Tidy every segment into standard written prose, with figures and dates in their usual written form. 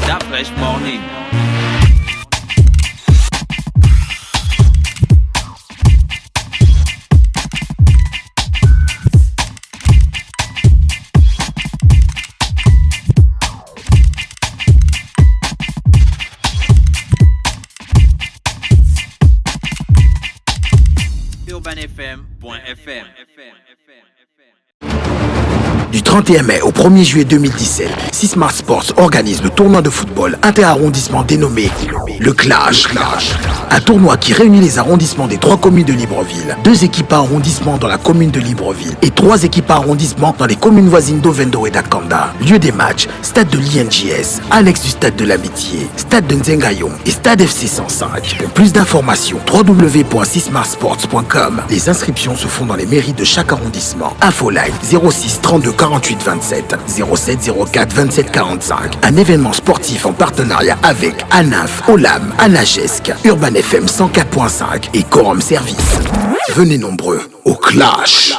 That Fresh Morning. UrbanFM.fm. Du 31 mai au 1er juillet 2017, Sismart Sports organise le tournoi de football inter-arrondissement dénommé le Clash. Un tournoi qui réunit les arrondissements des 3 communes de Libreville, 2 équipes par arrondissement dans la commune de Libreville et 3 équipes par arrondissement dans les communes voisines d'Ovendo et d'Akanda. Lieu des matchs, stade de l'INJS, annexe du stade de l'Amitié, stade de Nzengayon et stade FC 105. Pour plus d'informations, www.sismartsports.com. Les inscriptions se font dans les mairies de chaque arrondissement. Infoline 06 32 48 27 07 04 27 45. Un événement sportif en partenariat avec ANAF, OLAM, Anagesque, Urban FM 104.5 et Quorum Service. Venez nombreux au Clash.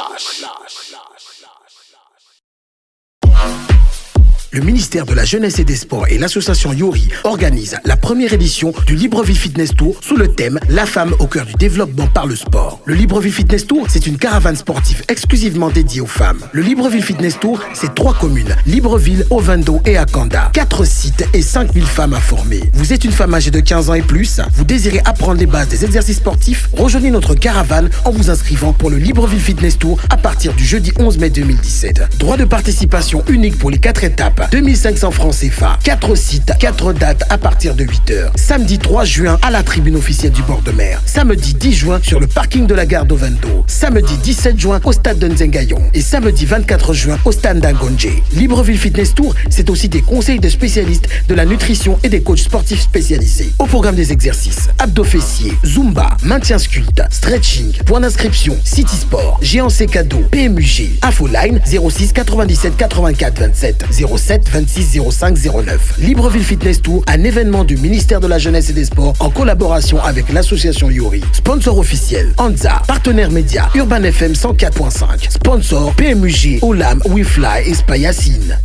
Le ministère de la Jeunesse et des Sports et l'association Yori organisent la première édition du Libreville Fitness Tour sous le thème « La femme au cœur du développement par le sport ». Le Libreville Fitness Tour, c'est une caravane sportive exclusivement dédiée aux femmes. Le Libreville Fitness Tour, c'est 3 communes, Libreville, Ovendo et Akanda. 4 sites et 5000 femmes à former. Vous êtes une femme âgée de 15 ans et plus, vous désirez apprendre les bases des exercices sportifs, rejoignez notre caravane en vous inscrivant pour le Libreville Fitness Tour à partir du jeudi 11 mai 2017. Droit de participation unique pour les 4 étapes. 2500 francs CFA, 4 sites, 4 dates à partir de 8h. Samedi 3 juin à la tribune officielle du bord de mer. Samedi 10 juin sur le parking de la gare d'Ovendo. Samedi 17 juin au stade de Nzengayon. Et samedi 24 juin au stade d'Angonje. Libreville Fitness Tour, c'est aussi des conseils de spécialistes de la nutrition et des coachs sportifs spécialisés. Au programme des exercices, abdos fessiers, zumba, maintien sculpte, stretching, point d'inscription, City Sport, GNC Cadeau, PMUG, Infoline 06 97 84 27 07 26 05 09. Libreville Fitness Tour, un événement du ministère de la Jeunesse et des Sports en collaboration avec l'association Yori. Sponsor officiel, Anza. Partenaire média, Urban FM 104.5. Sponsor, PMUG, Olam, WeFly et Spayacine.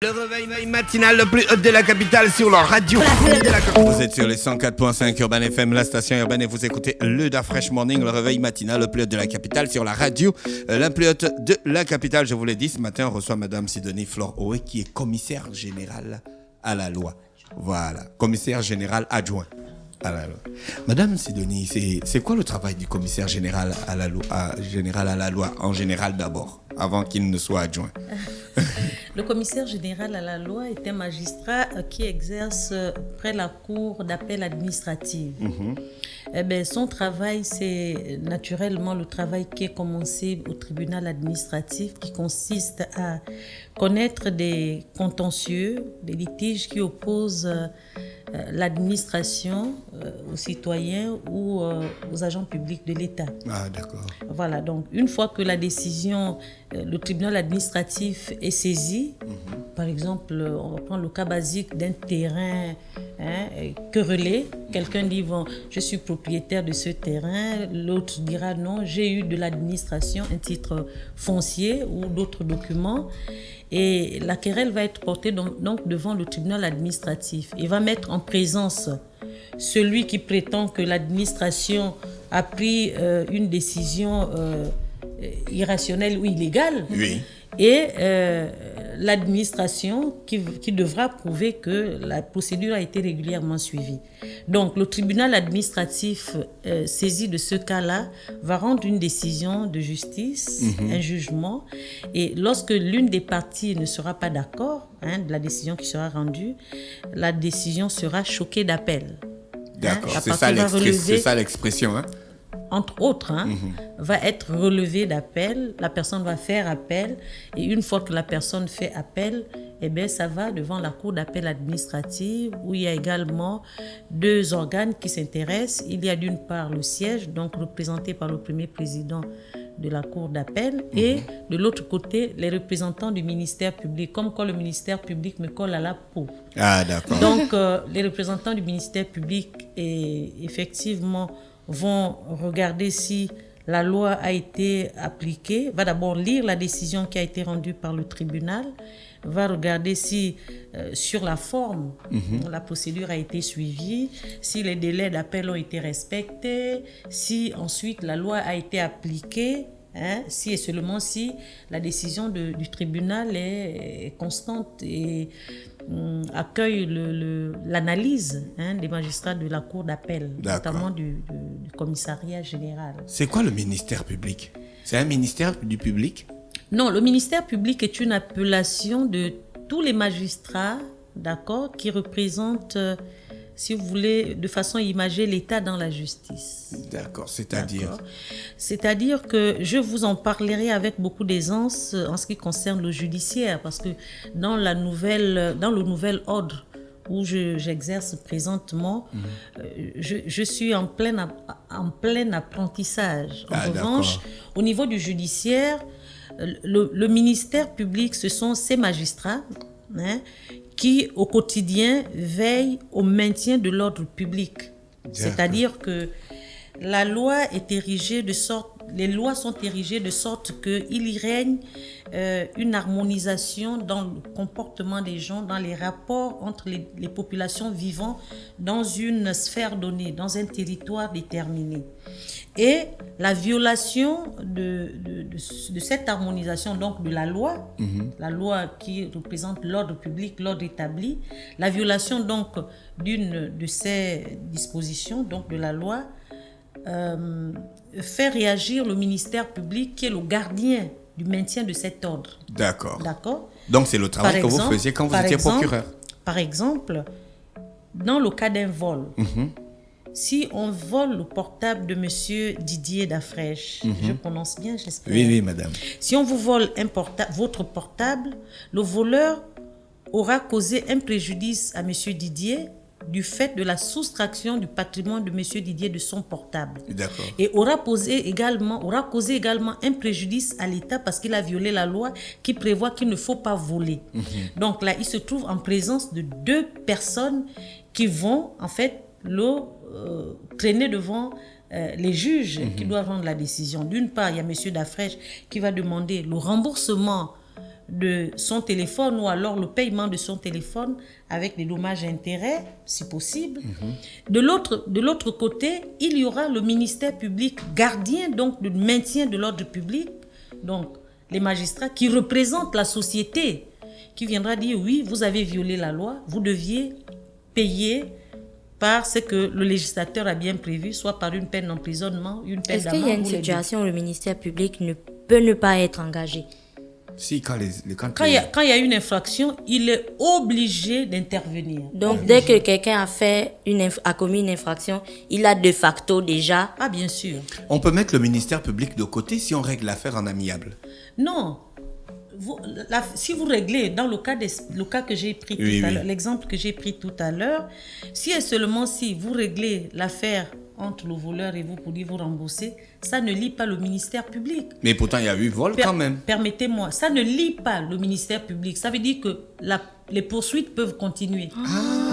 Le réveil matinal le plus haut de la capitale sur la radio. Vous êtes sur les 104.5 Urban FM, la station urbaine, et vous écoutez le Da Fresh Morning, le réveil matinal le plus haut de la capitale sur la radio. La plus haute de la capitale, je vous l'ai dit, ce matin, on reçoit Madame Sidonie Flore-Oé, qui est commissaire générale à la loi. Voilà, commissaire général adjoint à la loi. Madame Sidonie, c'est quoi le travail du commissaire général à la loi, en général d'abord, avant qu'il ne soit adjoint? Le commissaire général à la loi est un magistrat qui exerce près la cour d'appel administrative. Son travail, c'est naturellement le travail qui est commencé au tribunal administratif, qui consiste à connaître des contentieux, des litiges qui opposent l'administration aux citoyens ou aux agents publics de l'État. Ah, d'accord. Voilà, donc une fois que la décision, le tribunal administratif est saisi, par exemple, on va prendre le cas basique d'un terrain querellé. Quelqu'un dit, bon, je suis propriétaire de ce terrain, l'autre dira non, j'ai eu de l'administration un titre foncier ou d'autres documents. Et la querelle va être portée donc devant le tribunal administratif. Il va mettre en présence celui qui prétend que l'administration a pris une décision irrationnelle ou illégale. Oui. Et l'administration qui devra prouver que la procédure a été régulièrement suivie. Donc, le tribunal administratif saisi de ce cas-là va rendre une décision de justice, un jugement, et lorsque l'une des parties ne sera pas d'accord de la décision qui sera rendue, la décision sera choquée d'appel. D'accord, c'est ça l'expression, hein? Entre autres, va être relevé d'appel, la personne va faire appel, et une fois que la personne fait appel, ça va devant la cour d'appel administrative où il y a également 2 organes qui s'intéressent. Il y a d'une part le siège, donc représenté par le premier président de la cour d'appel, et de l'autre côté, les représentants du ministère public, comme quand le ministère public me colle à la peau. Ah, d'accord. Donc, les représentants du ministère public, effectivement, vont regarder si la loi a été appliquée, va d'abord lire la décision qui a été rendue par le tribunal, va regarder si sur la forme, la procédure a été suivie, si les délais d'appel ont été respectés, si ensuite la loi a été appliquée, si et seulement si la décision du tribunal est constante et accueille l'analyse des magistrats de la cour d'appel, notamment du commissariat général. C'est quoi le ministère public? C'est un ministère du public? Non, le ministère public est une appellation de tous les magistrats, d'accord, qui représentent, si vous voulez, de façon imagée, l'État dans la justice. D'accord, c'est-à-dire? D'accord. C'est-à-dire que je vous en parlerai avec beaucoup d'aisance en ce qui concerne le judiciaire, parce que dans le nouvel ordre où j'exerce présentement, je suis en plein apprentissage. En revanche, au niveau du judiciaire, le ministère public, ce sont ces magistrats qui, au quotidien, veillent au maintien de l'ordre public. C'est-à-dire que la loi est érigée de sorte, les lois sont érigées de sorte qu'il y règne une harmonisation dans le comportement des gens, dans les rapports entre les populations vivant dans une sphère donnée, dans un territoire déterminé. Et la violation de cette harmonisation, donc de la loi qui représente l'ordre public, l'ordre établi, la violation donc d'une de ces dispositions, donc de la loi, fait réagir le ministère public qui est le gardien du maintien de cet ordre. D'accord. D'accord. Donc c'est le travail que vous faisiez quand vous étiez procureur. Par exemple, dans le cas d'un vol, si on vole le portable de monsieur Didier Dafrèche, je prononce bien, j'espère. Oui, madame. Si on vous vole votre portable, le voleur aura causé un préjudice à monsieur Didier du fait de la soustraction du patrimoine de monsieur Didier de son portable. D'accord. Et aura causé également un préjudice à l'État parce qu'il a violé la loi qui prévoit qu'il ne faut pas voler. Donc là, il se trouve en présence de deux personnes qui vont en fait traîner devant les juges qui doivent rendre la décision. D'une part, il y a monsieur Dafrèche qui va demander le remboursement de son téléphone ou alors le paiement de son téléphone avec des dommages et intérêts, si possible. De l'autre côté, il y aura le ministère public gardien donc du maintien de l'ordre public, donc les magistrats qui représentent la société, qui viendra dire oui, vous avez violé la loi, vous deviez payer par ce que le législateur a bien prévu, soit par une peine d'emprisonnement, une peine d'amende. Est-ce qu'il y a une situation où le ministère public ne peut ne pas être engagé? Si, quand il y a une infraction, il est obligé d'intervenir. Donc, dès que quelqu'un a commis une infraction, il a de facto déjà... Ah, bien sûr. On peut mettre le ministère public de côté si on règle l'affaire en amiable? Non. Si vous réglez, dans le cas que j'ai pris tout à l'heure, l'exemple que j'ai pris tout à l'heure, si et seulement si vous réglez l'affaire entre le voleur et vous pour dire vous rembourser, ça ne lie pas le ministère public. Mais pourtant, il y a eu vol quand même. Permettez-moi, ça ne lie pas le ministère public. Ça veut dire que les poursuites peuvent continuer.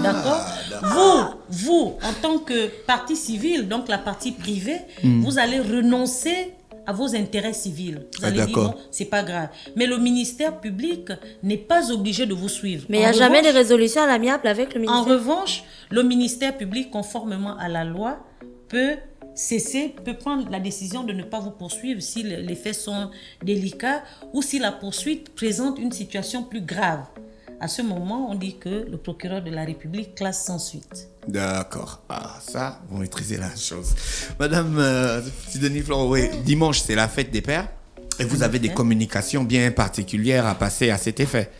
D'accord. Vous, en tant que partie civile, donc la partie privée, vous allez renoncer à vos intérêts civils. Vous allez dire non, c'est pas grave. Mais le ministère public n'est pas obligé de vous suivre. Mais il n'y a jamais de résolution à l'amiable avec le ministère. En revanche, le ministère public, conformément à la loi, peut prendre la décision de ne pas vous poursuivre si les faits sont délicats ou si la poursuite présente une situation plus grave. À ce moment, on dit que le procureur de la République classe sans suite. D'accord. Ah, ça, vous maîtrisez la chose. Madame Sidonie Flore, oui, dimanche, c'est la fête des pères. Et vous avez des communications bien particulières à passer à cet effet.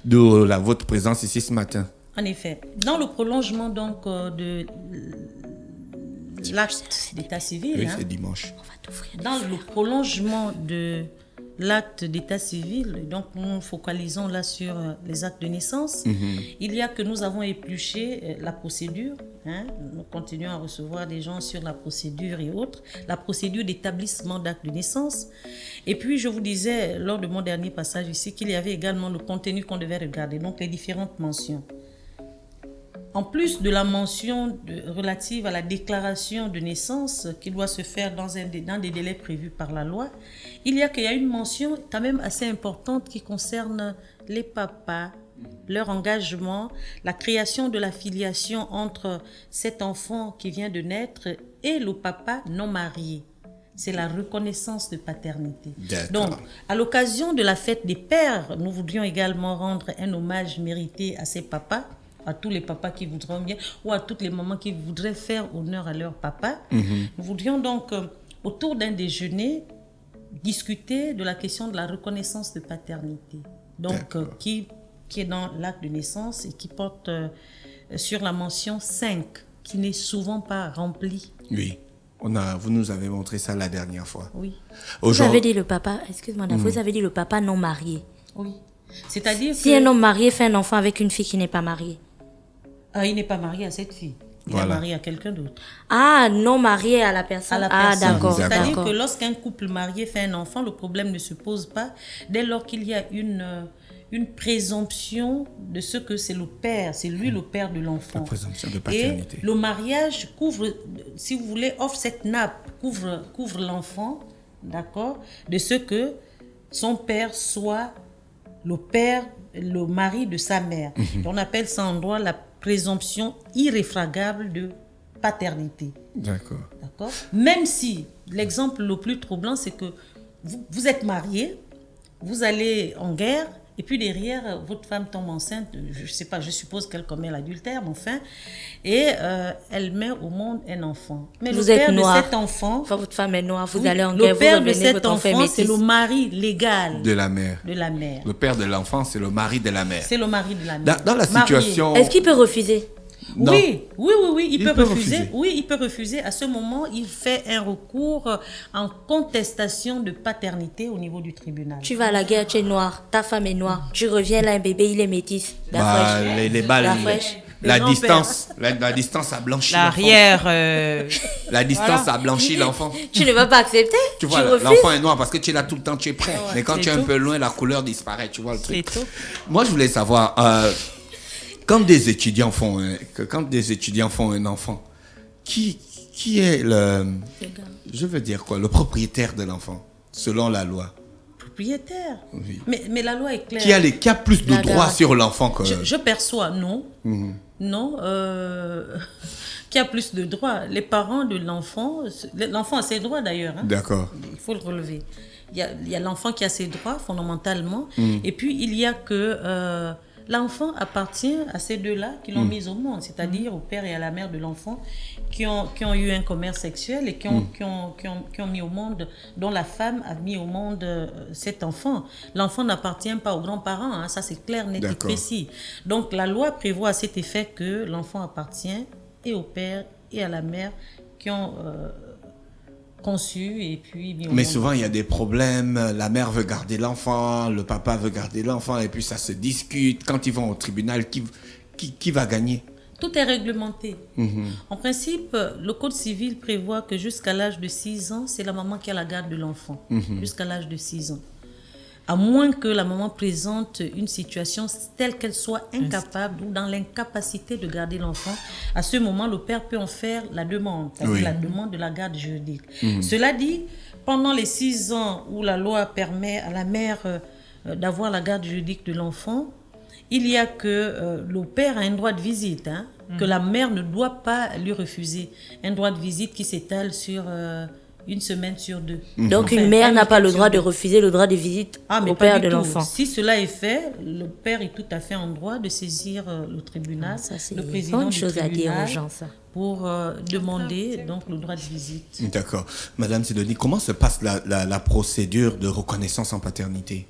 D'où votre présence ici ce matin. En effet. Dans le prolongement donc de l'acte d'état civil. Oui, c'est dimanche. Dans le prolongement de l'acte d'état civil, donc nous focalisons là sur les actes de naissance. Il y a que nous avons épluché la procédure. Nous continuons à recevoir des gens sur la procédure et autres. La procédure d'établissement d'acte de naissance. Et puis, je vous disais, lors de mon dernier passage ici, qu'il y avait également le contenu qu'on devait regarder, donc les différentes mentions. en plus de la mention relative à la déclaration de naissance qui doit se faire dans des délais prévus par la loi, il y a une mention quand même assez importante qui concerne les papas, leur engagement, la création de la filiation entre cet enfant qui vient de naître et le papa non marié. C'est la reconnaissance de paternité. Donc, à l'occasion de la fête des pères, nous voudrions également rendre un hommage mérité à ces papas, à tous les papas qui voudront bien, ou à toutes les mamans qui voudraient faire honneur à leur papa. Nous voudrions donc, autour d'un déjeuner, discuter de la question de la reconnaissance de paternité. Donc, qui est dans l'acte de naissance et qui porte sur la mention 5, qui n'est souvent pas remplie. Oui. Vous nous avez montré ça la dernière fois. Oui. Vous avez dit le papa, excuse-moi, vous avez dit le papa non marié. Oui. C'est-à-dire si un homme marié fait un enfant avec une fille qui n'est pas mariée. Il n'est pas marié à cette fille. Il est marié à quelqu'un d'autre. Ah, non marié à la personne. D'accord. C'est-à-dire que lorsqu'un couple marié fait un enfant, le problème ne se pose pas dès lors qu'il y a une présomption de ce que c'est le père, c'est lui le père de l'enfant. La présomption de paternité. Et le mariage couvre, si vous voulez, offre cette nappe, couvre l'enfant, d'accord, de ce que son père soit le père, le mari de sa mère. On appelle ça en droit la présomption irréfragable de paternité. D'accord. Même si l'exemple le plus troublant, c'est que vous êtes marié, vous allez en guerre, et puis derrière, votre femme tombe enceinte, je ne sais pas, je suppose qu'elle commet l'adultère, mais enfin, et elle met au monde un enfant. Mais vous le êtes père noir. de cet enfant... Enfin, votre femme est noire, vous allez en guerre, le père vous de revenez, cet votre enfant est enfant, métis. c'est le mari légal de la mère. De la mère. Le père de l'enfant, c'est le mari de la mère. C'est le mari de la mère. Dans la situation... Est-ce qu'il peut refuser? Non. Oui, il peut refuser. Oui, il peut refuser. À ce moment, il fait un recours en contestation de paternité au niveau du tribunal. Tu vas à la guerre, tu es noir, ta femme est noire, tu reviens là, un bébé, il est métis. Les balles, la distance a blanchi l'arrière. La distance a blanchi l'enfant. Tu ne vas pas accepter. Tu vois, l'enfant est noir parce que tu es là tout le temps, tu es prêt. Ouais, mais quand tu es un peu loin, la couleur disparaît, tu vois le truc. C'est tout. Moi, je voulais savoir, quand des étudiants font un enfant, qui est le propriétaire de l'enfant, selon la loi? Propriétaire. Oui. Mais la loi est claire. Qui a plus de droits sur l'enfant que... Je perçois, non. Non. Qui a plus de droits? Les parents de l'enfant a ses droits d'ailleurs. Hein. D'accord. Il faut le relever. Il y a l'enfant qui a ses droits fondamentalement. Et puis il y a que... l'enfant appartient à ces deux-là qui l'ont mis au monde, c'est-à-dire au père et à la mère de l'enfant qui ont eu un commerce sexuel et qui ont mis au monde, dont la femme a mis au monde cet enfant. L'enfant n'appartient pas aux grands-parents, hein, ça c'est clair, net et précis. Donc la loi prévoit à cet effet que l'enfant appartient et au père et à la mère qui ont... conçu et puis mis au Mais monde. souvent il y a des problèmes, la mère veut garder l'enfant, le papa veut garder l'enfant et puis ça se discute. Quand ils vont au tribunal, qui va gagner? Tout est réglementé. En principe, le code civil prévoit que jusqu'à l'âge de 6 ans, c'est la maman qui a la garde de l'enfant. Jusqu'à l'âge de 6 ans. À moins que la maman présente une situation telle qu'elle soit incapable ou dans l'incapacité de garder l'enfant, à ce moment, le père peut en faire la demande, c'est-à-dire la demande de la garde juridique. Cela dit, pendant les 6 ans où la loi permet à la mère d'avoir la garde juridique de l'enfant, il y a que le père a un droit de visite, hein, que la mère ne doit pas lui refuser. Un droit de visite qui s'étale sur... 1 semaine sur 2. Donc une mère n'a pas le droit de refuser le droit de visite au père de l'enfant. Si cela est fait, le père est tout à fait en droit de saisir le tribunal, le président du tribunal, pour demander donc le droit de visite. D'accord. Madame Sidonie, comment se passe la procédure de reconnaissance en paternité?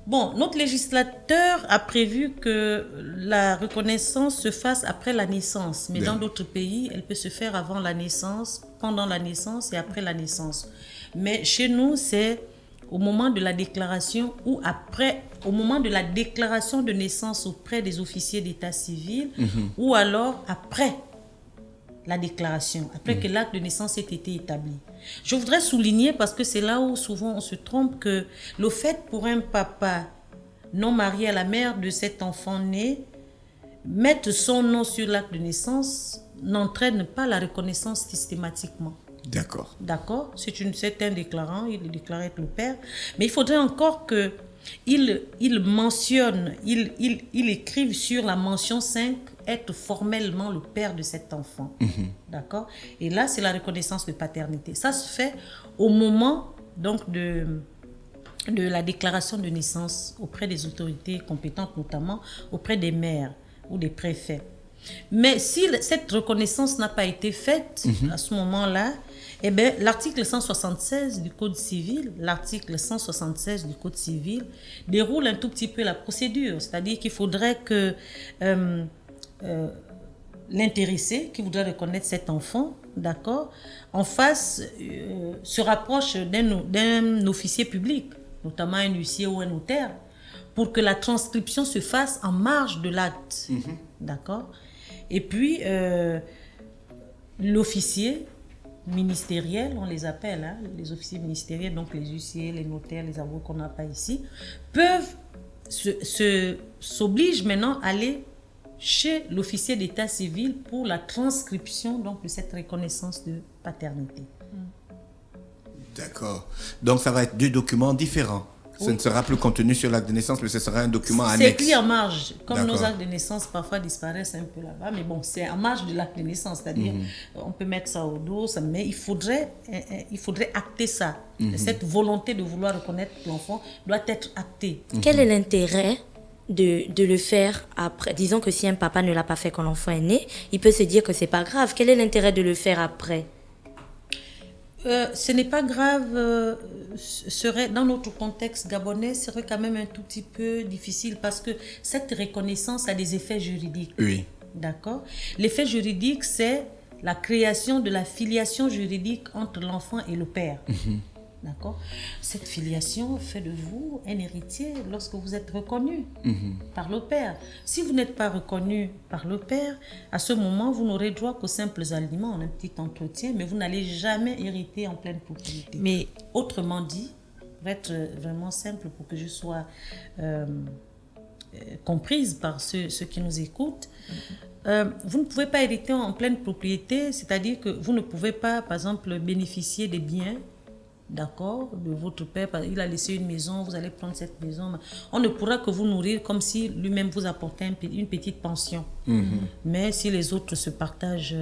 Bon, notre législateur a prévu que la reconnaissance se fasse après la naissance. Mais dans d'autres pays, elle peut se faire avant la naissance, pendant la naissance et après la naissance. Mais chez nous, c'est au moment de la déclaration ou après, au moment de la déclaration de naissance auprès des officiers d'état civil ou alors après la déclaration, après que l'acte de naissance ait été établi. Je voudrais souligner, parce que c'est là où souvent on se trompe, que le fait pour un papa non marié à la mère de cet enfant né mettre son nom sur l'acte de naissance n'entraîne pas la reconnaissance systématiquement. D'accord. D'accord? C'est un déclarant, il déclare être le père. Mais il faudrait encore qu'il mentionne, il écrive sur la mention 5 être formellement le père de cet enfant. D'accord? Et là, c'est la reconnaissance de paternité. Ça se fait au moment donc de la déclaration de naissance auprès des autorités compétentes, notamment auprès des maires ou des préfets. Mais si cette reconnaissance n'a pas été faite à ce moment-là, eh bien, l'article 176 du Code civil, déroule un tout petit peu la procédure. C'est-à-dire qu'il faudrait que l'intéressé qui voudrait reconnaître cet enfant, d'accord, en face, se rapproche d'un officier public, notamment un huissier ou un notaire, pour que la transcription se fasse en marge de l'acte. D'accord? Et puis, l'officier ministériel, on les appelle, hein, les officiers ministériels, donc les huissiers, les notaires, les avocats qu'on n'a pas ici, s'obligent maintenant à aller chez l'officier d'état civil pour la transcription donc, de cette reconnaissance de paternité. D'accord. Donc, ça va être 2 documents différents. Ce ne sera plus contenu sur l'acte de naissance, mais ce sera un document annexe. C'est écrit en marge. Comme nos actes de naissance parfois disparaissent un peu là-bas, mais bon, c'est en marge de l'acte de naissance. C'est-à-dire, on peut mettre ça au dos, mais il faudrait acter ça. Cette volonté de vouloir reconnaître l'enfant doit être actée. Quel est l'intérêt de le faire après? Disons que si un papa ne l'a pas fait quand l'enfant est né, il peut se dire que c'est pas grave. Quel est l'intérêt de le faire après? Ce n'est pas grave, serait, dans notre contexte gabonais, serait quand même un tout petit peu difficile parce que cette reconnaissance a des effets juridiques. Oui. D'accord? L'effet juridique, c'est la création de la filiation juridique entre l'enfant et le père. D'accord? Cette filiation fait de vous un héritier lorsque vous êtes reconnu par le père. Si vous n'êtes pas reconnu par le père, à ce moment, vous n'aurez droit qu'aux simples aliments, un petit entretien, mais vous n'allez jamais hériter en pleine propriété. Mais autrement dit, pour être vraiment simple, pour que je sois comprise par ceux qui nous écoutent, vous ne pouvez pas hériter en pleine propriété, c'est-à-dire que vous ne pouvez pas, par exemple, bénéficier des biens, d'accord, de votre père. Il a laissé une maison, vous allez prendre cette maison. On ne pourra que vous nourrir comme si lui-même vous apportait une petite pension. Mais si les autres se partagent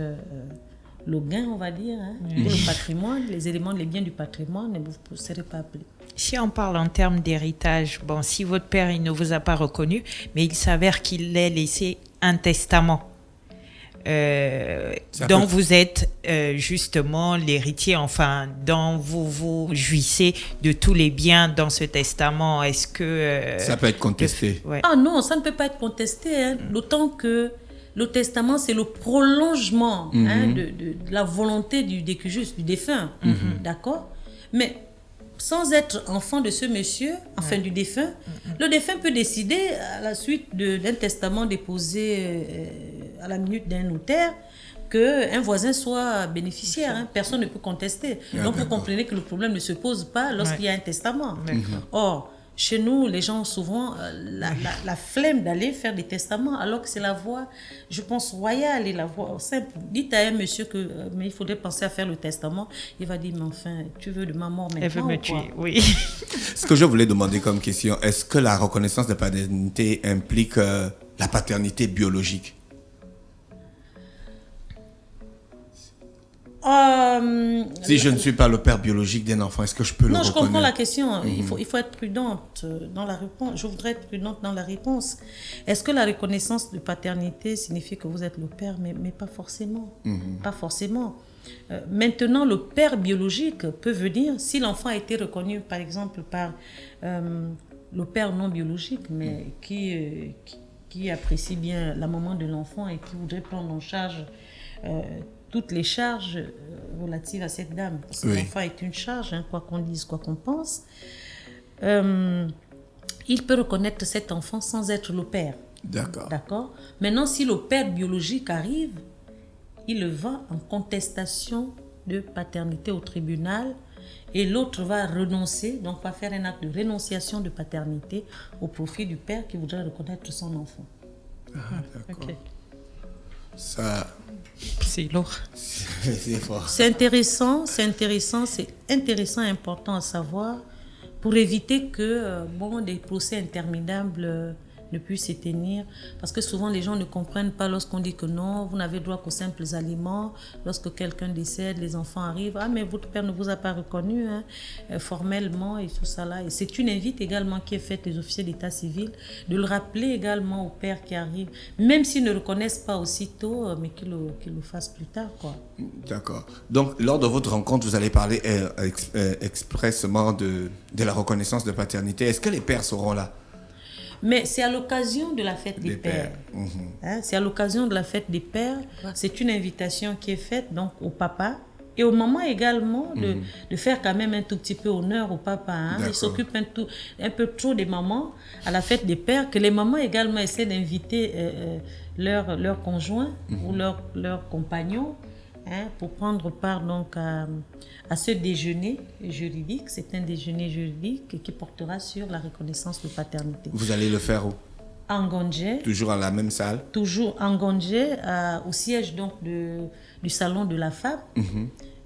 le gain, on va dire, hein, le patrimoine, les éléments, les biens du patrimoine, vous ne serez pas appelé. Si on parle en termes d'héritage, bon, si votre père il ne vous a pas reconnu, mais il s'avère qu'il ait laissé un testament dont vous êtes justement l'héritier, enfin, dont vous jouissez de tous les biens dans ce testament, est-ce que... ça peut être contesté. Ah non, ça ne peut pas être contesté, hein, d'autant que le testament, c'est le prolongement hein, de la volonté du défunt, d'accord? Mais sans être enfant de ce monsieur, enfin du défunt, le défunt peut décider, à la suite d'un testament déposé à la minute d'un notaire, qu'un voisin soit bénéficiaire. Hein. Personne ne peut contester. Donc vous comprenez que le problème ne se pose pas lorsqu'il y a un testament. Or, chez nous, les gens ont souvent la flemme d'aller faire des testaments, alors que c'est la voie, je pense, royale et la voie simple. Dites à un monsieur que mais il faudrait penser à faire le testament. Il va dire, mais enfin, tu veux de ma mort maintenant? Elle veut me tuer, oui. Ce que je voulais demander comme question, est-ce que la reconnaissance de paternité implique la paternité biologique? Si je ne suis pas le père biologique d'un enfant, est-ce que je peux le reconnaître? Non, je comprends la question. Il faut être prudente dans la réponse. Je voudrais être prudente dans la réponse. Est-ce que la reconnaissance de paternité signifie que vous êtes le père? Mais pas forcément. Pas forcément. Maintenant, le père biologique peut venir, si l'enfant a été reconnu, par exemple, par le père non biologique, mais qui apprécie bien la maman de l'enfant et qui voudrait prendre en charge toutes les charges relatives à cette dame. Parce que l'enfant est une charge, hein, quoi qu'on dise, quoi qu'on pense. Il peut reconnaître cet enfant sans être le père. D'accord. Maintenant, si le père biologique arrive, il va en contestation de paternité au tribunal et l'autre va renoncer, donc va faire un acte de rénonciation de paternité au profit du père qui voudrait reconnaître son enfant. D'accord. Ok. Ça, C'est lourd. c'est fort. C'est intéressant, c'est intéressant et important à savoir pour éviter que des procès interminables ne puissent se tenir. Parce que souvent, les gens ne comprennent pas lorsqu'on dit que non, vous n'avez droit qu'aux simples aliments. Lorsque quelqu'un décède, les enfants arrivent. Ah, mais votre père ne vous a pas reconnu formellement et tout ça là. Et c'est une invite également qui est faite aux officiers d'état civil de le rappeler également aux pères qui arrivent, même s'ils ne le reconnaissent pas aussitôt, mais qu'ils le fassent plus tard, quoi. D'accord. Donc, lors de votre rencontre, vous allez parler expressément de la reconnaissance de paternité. Est-ce que les pères seront là? Mais c'est à l'occasion de la fête des pères. C'est à l'occasion de la fête des pères. C'est une invitation qui est faite donc au papa et aux mamans également de faire quand même un tout petit peu honneur au papa. Ils s'occupent un peu trop des mamans à la fête des pères, que les mamans également essaient d'inviter leurs conjoints ou leurs compagnons pour prendre part donc à ce déjeuner juridique. C'est un déjeuner juridique qui portera sur la reconnaissance de paternité. Vous allez le faire où? À Ngondje. Toujours à la même salle? Toujours à Ngondje, au siège donc du salon de la femme.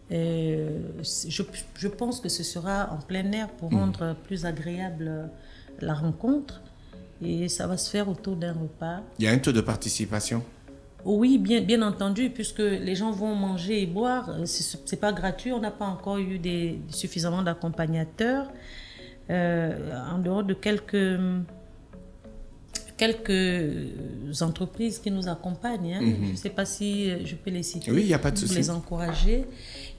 Je pense que ce sera en plein air pour rendre plus agréable la rencontre. Et ça va se faire autour d'un repas. Il y a un taux de participation? Oui, bien entendu, puisque les gens vont manger et boire. C'est pas gratuit, on n'a pas encore eu suffisamment d'accompagnateurs. En dehors de quelques entreprises qui nous accompagnent. Je ne sais pas si je peux les citer. Oui, il n'y a pas de souci. Pour les encourager.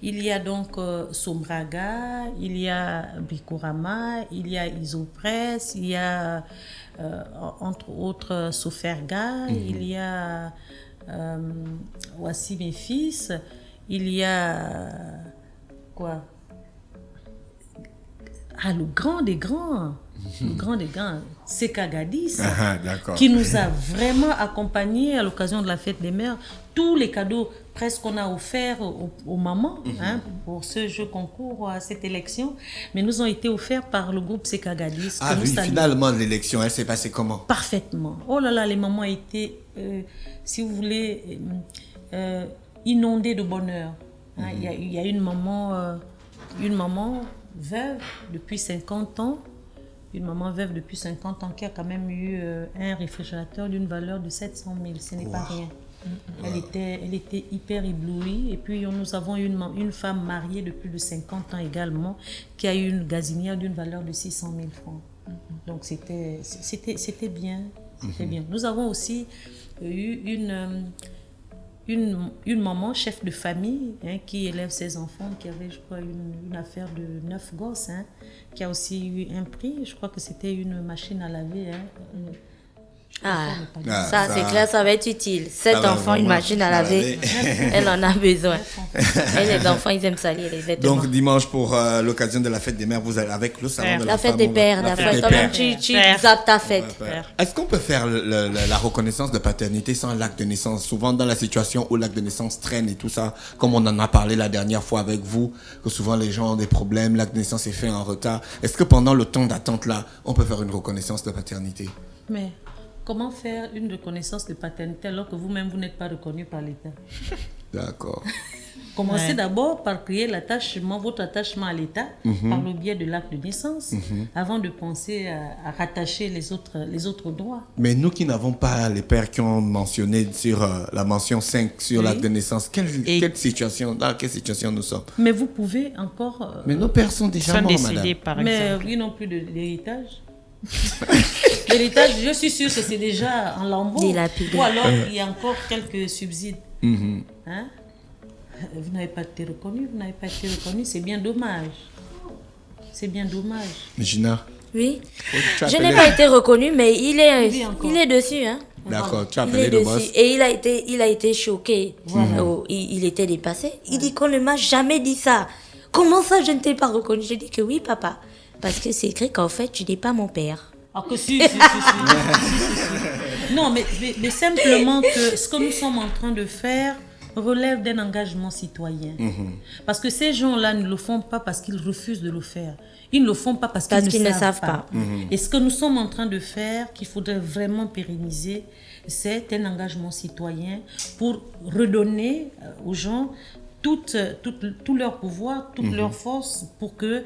Il y a donc Sombraga, il y a Bikorama, il y a Isopress, il y a entre autres Soferga, il y a Voici mes fils, il y a quoi? Le grand des grands, c'est Kagadis, qui nous a vraiment accompagnés à l'occasion de la fête des mères. Tous les cadeaux presque qu'on a offerts aux mamans pour ce jeu concours, à cette élection, mais nous ont été offerts par le groupe Sekagadis. Ah oui, finalement l'élection, elle s'est passée comment? Parfaitement. Oh là là, les mamans étaient, si vous voulez, inondées de bonheur. Il y a une maman veuve depuis 50 ans, qui a quand même eu un réfrigérateur d'une valeur de 700 000, ce n'est pas rien. Elle était hyper éblouie. Et puis nous avons une femme mariée de plus de 50 ans également, qui a eu une gazinière d'une valeur de 600 000 francs. Donc c'était bien. C'était bien. Nous avons aussi eu une maman, chef de famille, qui élève ses enfants, qui avait, je crois, une affaire de 9 gosses, qui a aussi eu un prix. Je crois que c'était une machine à laver. Ça c'est clair, ça va être utile. 7 enfants, une machine à laver, elle en a besoin. Et les enfants, ils aiment salir les vêtements. Donc dimanche, pour l'occasion de la fête des mères, vous allez avec le salon de la fête femme, des pères. Tu zappes ta fête. Est-ce qu'on peut faire la reconnaissance de paternité sans l'acte de naissance? Souvent dans la situation où l'acte de naissance traîne et tout ça, comme on en a parlé la dernière fois avec vous, que souvent les gens ont des problèmes, l'acte de naissance est fait en retard. Est-ce que pendant le temps d'attente là, on peut faire une reconnaissance de paternité? Mais comment faire une reconnaissance de paternité alors que vous-même, vous n'êtes pas reconnu par l'État? D'accord. Commencez d'abord par créer votre attachement à l'État par le biais de l'acte de naissance, avant de penser à rattacher les autres droits. Mais nous qui n'avons pas les pères qui ont mentionné sur la mention 5 sur l'acte de naissance, dans quelle situation nous sommes? Mais vous pouvez encore... Mais nos pères sont déjà morts, madame. Mais ils n'ont plus d'héritage. L'héritage, je suis sûre que c'est déjà en lambeaux. Ou alors il y a encore quelques subsides. Vous n'avez pas été reconnu, c'est bien dommage. Mais Gina? Oui. Je n'ai pas été reconnu, mais il est dessus. D'accord, tu as appelé le boss. Et il a été choqué. Il était dépassé. Il dit qu'on ne m'a jamais dit ça. Comment ça, je ne t'ai pas reconnu? J'ai dit que oui, papa. Parce que c'est écrit qu'en fait, tu n'es pas mon père. Ah, que si. Non, mais simplement que ce que nous sommes en train de faire relève d'un engagement citoyen. Parce que ces gens-là ne le font pas parce qu'ils refusent de le faire. Ils ne le font pas parce qu'ils ne savent pas. Et ce que nous sommes en train de faire, qu'il faudrait vraiment pérenniser, c'est un engagement citoyen pour redonner aux gens tout leur pouvoir, toute leur force pour que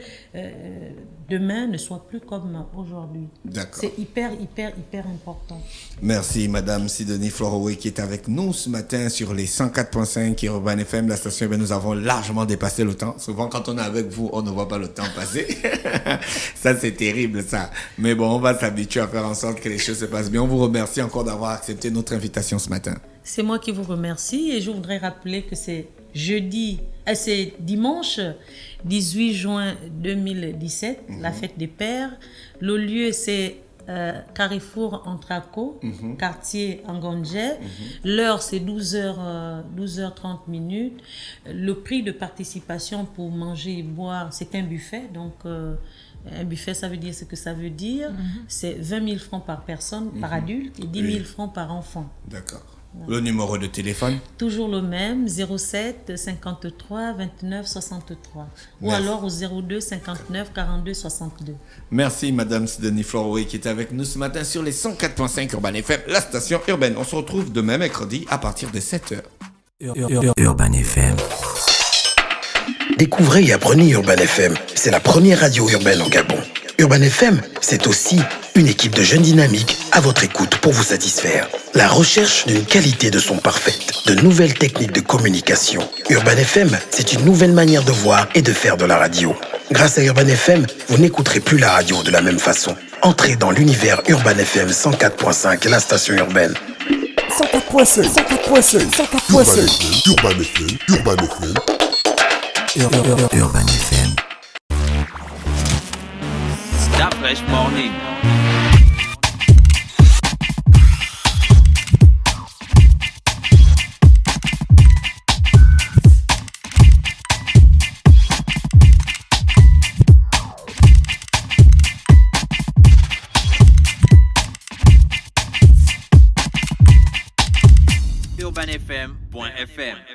demain ne soit plus comme aujourd'hui. D'accord. C'est hyper important. Merci Madame Sidonie Floroway qui est avec nous ce matin sur les 104.5 Urban FM, la station urbaine. Nous avons largement dépassé le temps. Souvent quand on est avec vous, on ne voit pas le temps passer. Ça c'est terrible ça. Mais bon, on va s'habituer à faire en sorte que les choses se passent bien. On vous remercie encore d'avoir accepté notre invitation ce matin. C'est moi qui vous remercie et je voudrais rappeler que c'est c'est dimanche 18 juin 2017, la fête des pères. Le lieu, c'est Carrefour Antraco, quartier Angondje. L'heure, c'est 12h30 minutes. Le prix de participation pour manger et boire, c'est un buffet. Donc, un buffet, ça veut dire ce que ça veut dire. C'est 20 000 francs par personne, par adulte, et 10 000 francs par enfant. D'accord. Le numéro de téléphone? Toujours le même, 07 53 29 63. Ou Merci. alors au 02 59 42 62. Merci Madame Sidonie Floroway qui est avec nous ce matin sur les 104.5 Urban FM, la station urbaine. On se retrouve demain mercredi à partir de 7h. Urban FM. Découvrez et apprenez Urban FM. C'est la première radio urbaine au Gabon. Urban FM, c'est aussi une équipe de jeunes dynamiques à votre écoute pour vous satisfaire. La recherche d'une qualité de son parfaite, de nouvelles techniques de communication. Urban FM, c'est une nouvelle manière de voir et de faire de la radio. Grâce à Urban FM, vous n'écouterez plus la radio de la même façon. Entrez dans l'univers Urban FM 104.5, la station urbaine. 104.5, 104.5, 104.5. Urban FM, Urban FM. Urban FM. Fresh morning. UrbanFM.fm